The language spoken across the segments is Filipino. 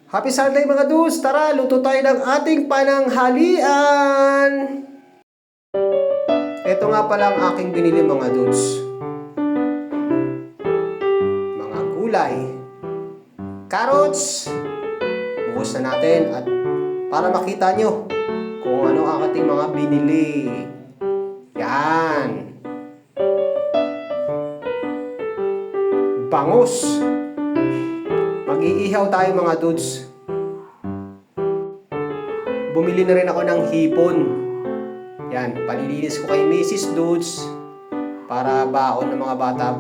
Happy Sunday mga dudes! Tara, luto tayo ng ating pananghalian! Ito nga pala ang aking binili mga dudes. Mga gulay. Carrots. Buhos na natin at para makita nyo kung ano ang ating mga binili. Yan. Bangus. Mag-iihaw tayo mga dudes. Bumili na rin ako ng hipon. Yan, palilinis ko kay Mrs. Dudes para baon ng mga bata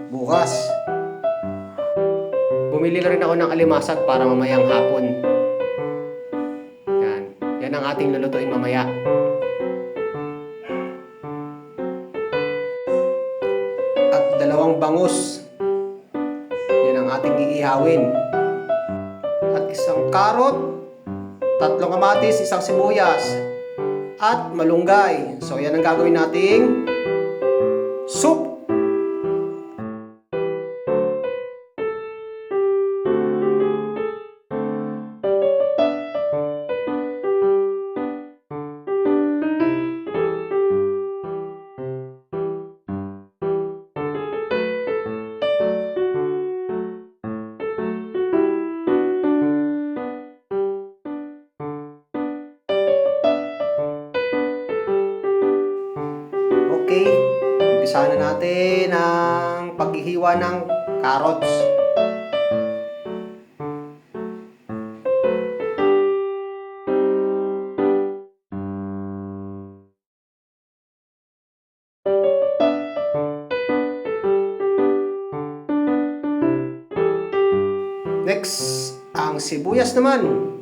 bukas. Bumili na rin ako ng alimasag para mamayang hapon. Yan, yan ang ating lulutuin mamaya. At dalawang bangus. Yan ang ating iihawin. At isang karot, tatlong kamatis, isang sibuyas, at malunggay. So yan ang gagawin nating soup. Okay, umpisahan na natin ang paghihiwa ng carrots. Next, ang sibuyas naman.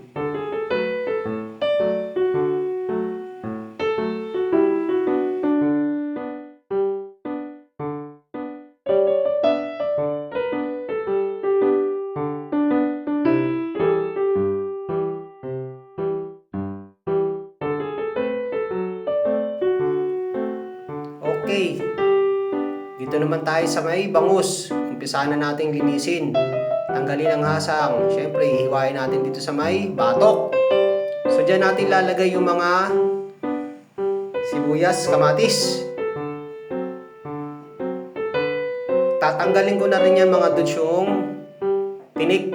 Okay, dito naman tayo sa may bangus. Umpisahan na natin linisin. Tanggalin ang hasang. Siyempre, ihiwain natin dito sa may batok. So, dyan natin lalagay yung mga sibuyas, kamatis. Tatanggalin ko na rin yan mga dudes yung tinik.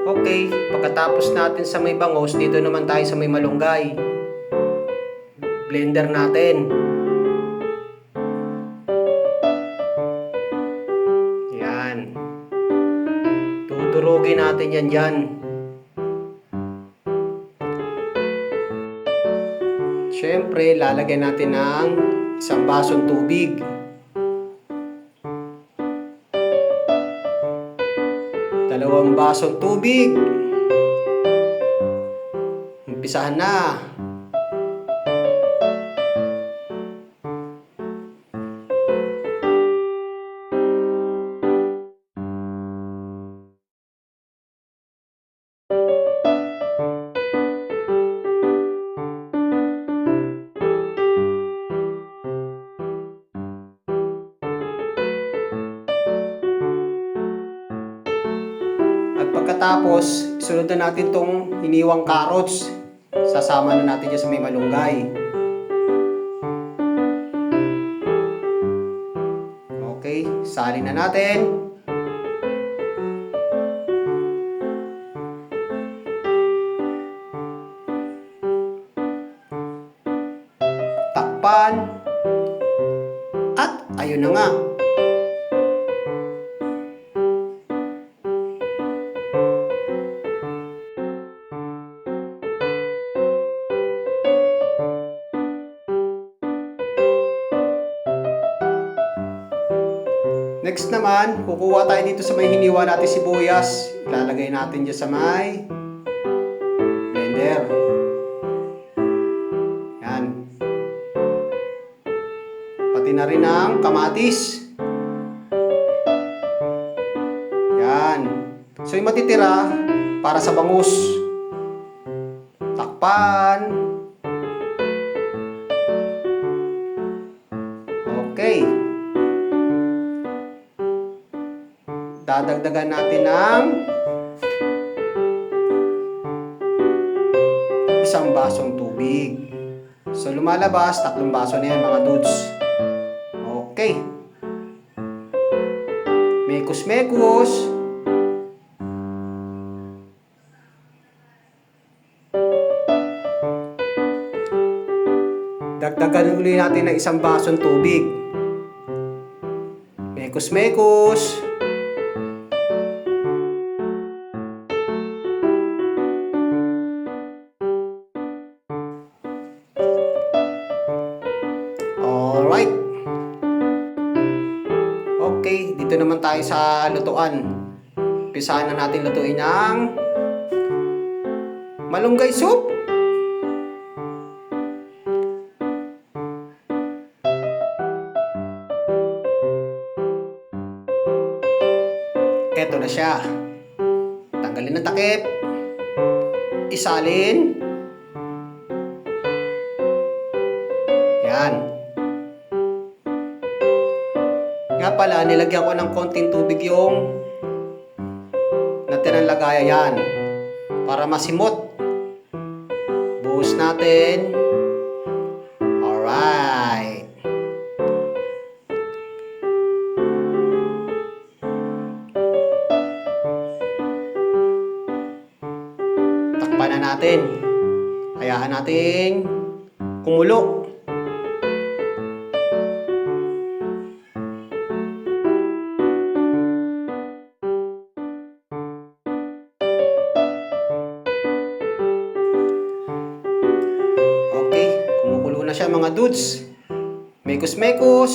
Okay, pagkatapos natin sa may bangus, dito naman tayo sa may malunggay. Blender natin. Yan. Tudurugin natin yan dyan. Siyempre, lalagyan natin ng isang basong tubig. Dalawang basong tubig. Umpisahan na. At pagkatapos, isunod na natin tong hiniwang carrots. Sasama na natin dyan sa may malunggay. Okay, salin na natin. Takpan. At ayun na nga. Next naman, kukuha tayo dito sa may hiniwa natin sibuyas. Ilalagay natin dyan sa may blender. Yan. Pati na rin ang kamatis. Yan. So yung matitira para sa bangus. Takpan. dadagdagan natin ng isang basong tubig. So lumalabas, 3 baso na yan mga dudes. Okay. Mekos-mekos. Dagdagan ulit natin ng isang basong tubig. Mekos-mekos. Alright. Okay, dito naman tayo sa lutuan. Umpisahan na natin lutuin ang malunggay soup. Eto na siya. Tanggalin ang takip. Isalin. Yan. Nga pala, nilagyan ko ng konting tubig yung natirang lagayan yan. Para masimot. Buhos natin. Alright. Takpan na natin. Hayaan natin kumulo. Okay, kumukulo na siya mga dudes. Mekos-mekos.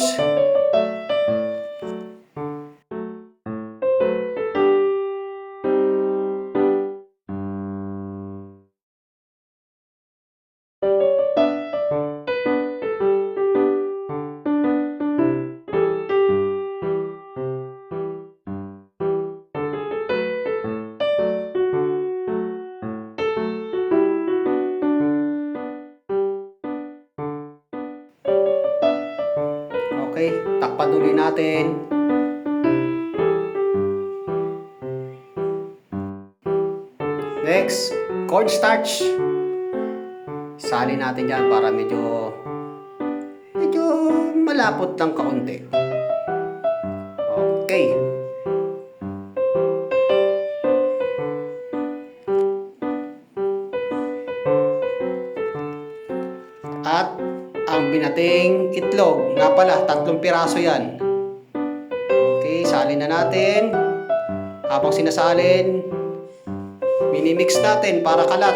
Okay, takpan ulit natin. Next, cornstarch. Salin natin dyan para medyo malapot lang kaunti. Okay. At ang binating itlog, nga pala, 3 piraso yan. Okay, salin na natin. Habang sinasalin, minimix natin para kalat.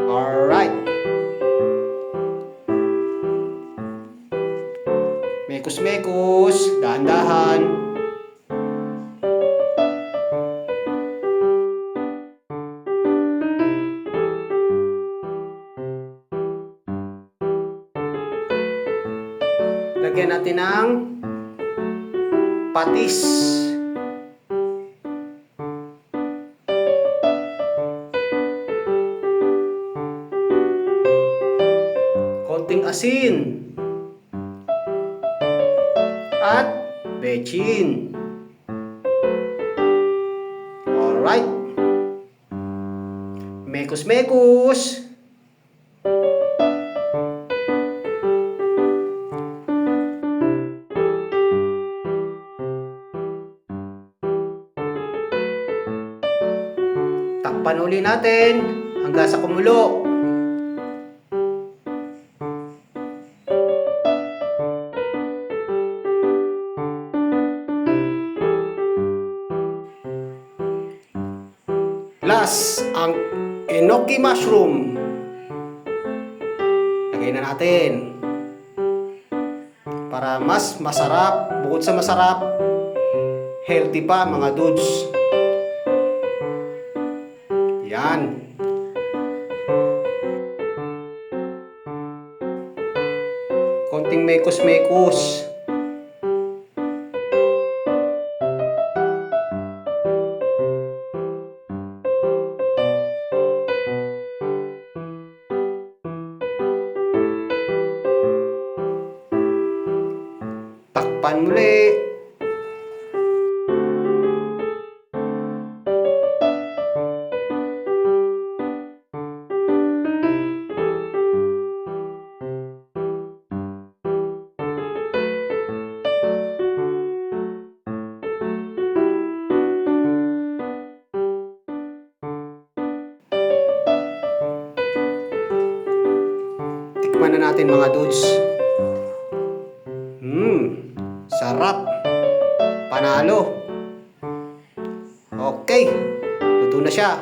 Alright. Mekos-mekos, dahan-dahan. Lagyan natin ng patis. Konting asin. At bechin. Alright. Mekos-mekos. Takpan uli natin hanggang sa kumulo. Plus, ang enoki mushroom. Lagay na natin. Para mas masarap, bukod sa masarap, healthy pa mga dudes. Yan. Konting mekos-mekos. Takpan muli. Tikman na natin mga dudes. Sarap. Panalo. Okay, luto na siya.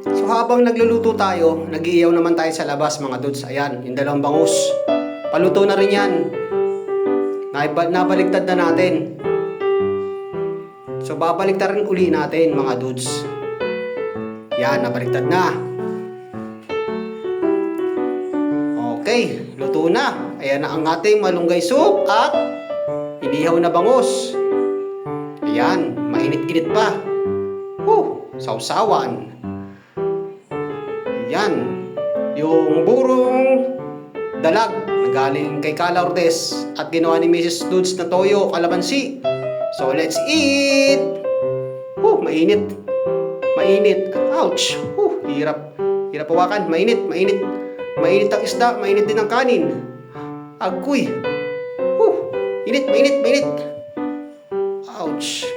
So habang nagluluto tayo, nag-iiyaw naman tayo sa labas mga dudes. Ayan, yung dalawang bangus. Paluto na rin yan. Nabaligtad na natin. So babaligtad rin uli natin mga dudes. Yan, nabaligtad na. Okay, luto na. Ayan na ang ating malunggay soup at inihaw na bangus. Ayan, mainit-init pa. Sausawan. Ayan, yung burong dalag na galing kay Kala Ortiz at ginawa ni Mrs. Dudes na toyo, kalamansi. So let's eat. Mainit. Mainit. Ouch. Hirap. Hirap hawakan. Mainit. Mainit. Mainit ang isda. Mainit din ang kanin. Agoy. Init. Mainit. Mainit. Ouch.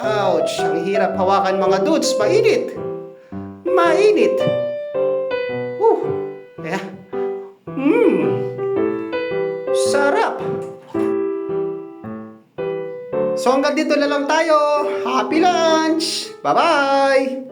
Ouch. Ang hirap hawakan mga dudes. Mainit. Mainit. Kaya. Sarap. So hanggang dito na lang tayo. Happy lunch! Bye-bye!